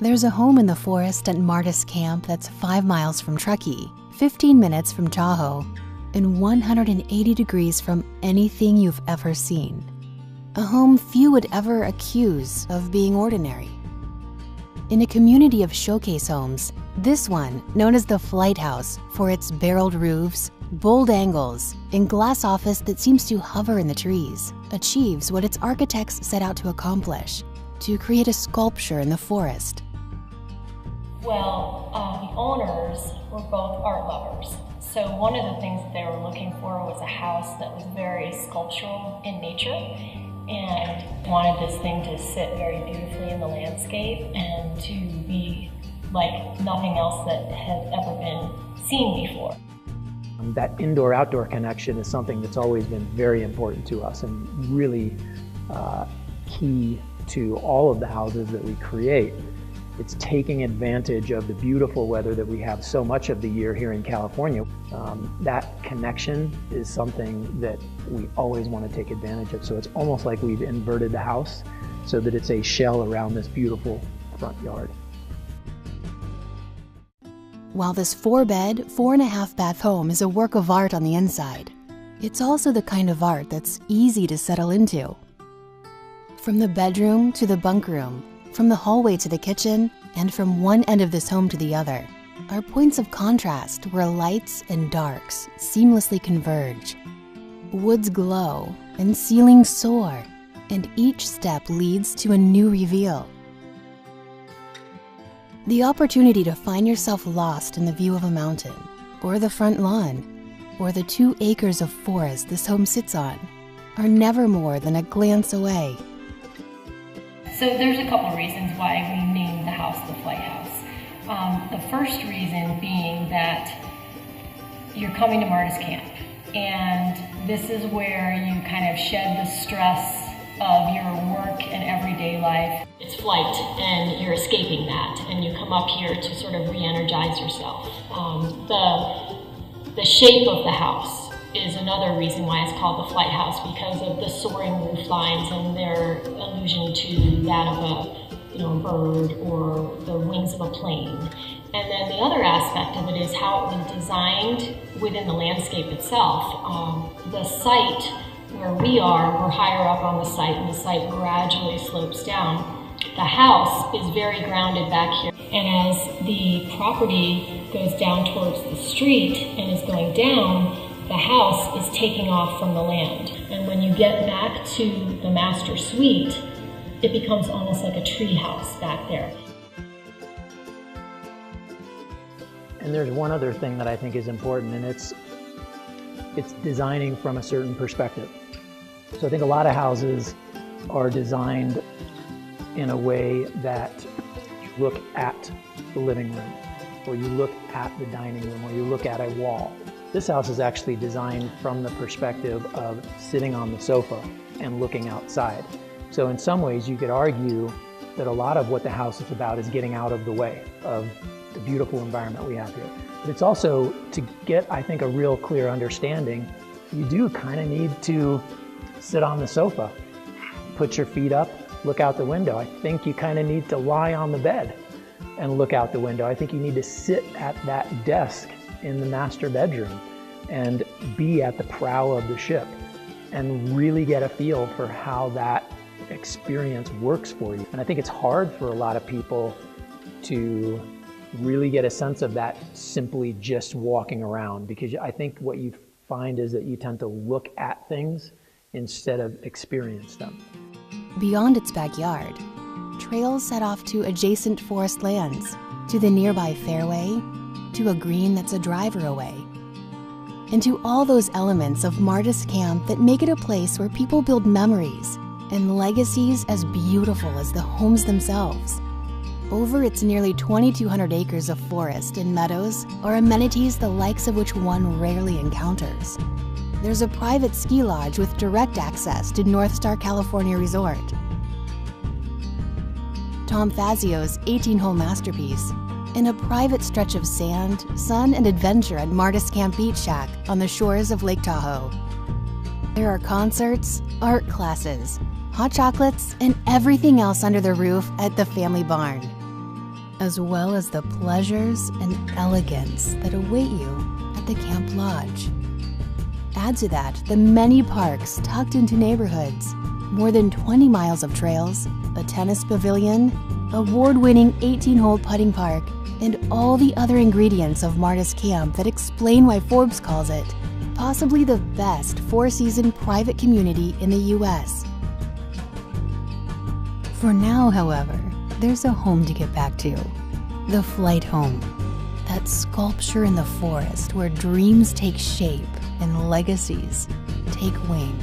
There's a home in the forest at Martis Camp that's 5 miles from Truckee, 15 minutes from Tahoe, and 180 degrees from anything you've ever seen. A home few would ever accuse of being ordinary. In a community of showcase homes, this one, known as the Flight House for its barreled roofs, bold angles, and glass office that seems to hover in the trees, achieves what its architects set out to accomplish: to create a sculpture in the forest. Well, the owners were both art lovers. So one of the things that they were looking for was a house that was very sculptural in nature and wanted this thing to sit very beautifully in the landscape and to be like nothing else that had ever been seen before. That indoor-outdoor connection is something that's always been very important to us and really key to all of the houses that we create. It's taking advantage of the beautiful weather that we have so much of the year here in California. That connection is something that we always want to take advantage of. So it's almost like we've inverted the house so that it's a shell around this beautiful front yard. While this 4-bed, 4.5-bath home is a work of art on the inside, it's also the kind of art that's easy to settle into. From the bedroom to the bunk room, from the hallway to the kitchen, and from one end of this home to the other, are points of contrast where lights and darks seamlessly converge. Woods glow and ceilings soar, and each step leads to a new reveal. The opportunity to find yourself lost in the view of a mountain, or the front lawn, or the 2 acres of forest this home sits on, are never more than a glance away. So there's a couple of reasons why we named the house the Flight House. The first reason being that you're coming to Martis Camp, and this is where you kind of shed the stress of your work and everyday life. It's flight, and you're escaping that, and you come up here to sort of re-energize yourself. The shape of the house is another reason why it's called the Flight House, because of the soaring roof lines and their allusion to that of a bird or the wings of a plane. And then the other aspect of it is how it was designed within the landscape itself. The site where we are, we're higher up on the site, and the site gradually slopes down. The house is very grounded back here. And as the property goes down towards the street and is going down, the house is taking off from the land. And when you get back to the master suite, it becomes almost like a tree house back there. And there's one other thing that I think is important, and it's designing from a certain perspective. So I think a lot of houses are designed in a way that you look at the living room, or you look at the dining room, or you look at a wall. This house is actually designed from the perspective of sitting on the sofa and looking outside. So in some ways you could argue that a lot of what the house is about is getting out of the way of the beautiful environment we have here. But it's also, to get, I think, a real clear understanding, you do kind of need to sit on the sofa, put your feet up, look out the window. I think you kind of need to lie on the bed and look out the window. I think you need to sit at that desk in the master bedroom and be at the prow of the ship and really get a feel for how that experience works for you. And I think it's hard for a lot of people to really get a sense of that simply just walking around, because I think what you find is that you tend to look at things instead of experience them. Beyond its backyard, trails set off to adjacent forest lands, to the nearby fairway, to a green that's a driver away, and to all those elements of Martis Camp that make it a place where people build memories and legacies as beautiful as the homes themselves. Over its nearly 2,200 acres of forest and meadows are amenities the likes of which one rarely encounters. There's a private ski lodge with direct access to North Star California Resort. Tom Fazio's 18-hole masterpiece, and a private stretch of sand, sun, and adventure at Martis Camp Beach Shack on the shores of Lake Tahoe. There are concerts, art classes, hot chocolates, and everything else under the roof at the family barn. as well as the pleasures and elegance that await you at the Camp Lodge. Add to that the many parks tucked into neighborhoods, more than 20 miles of trails, a tennis pavilion, award-winning 18-hole putting park, and all the other ingredients of Martis Camp that explain why Forbes calls it possibly the best four-season private community in the U.S. For now, however, there's a home to get back to. The Flight Home. That sculpture in the forest where dreams take shape and legacies take wing.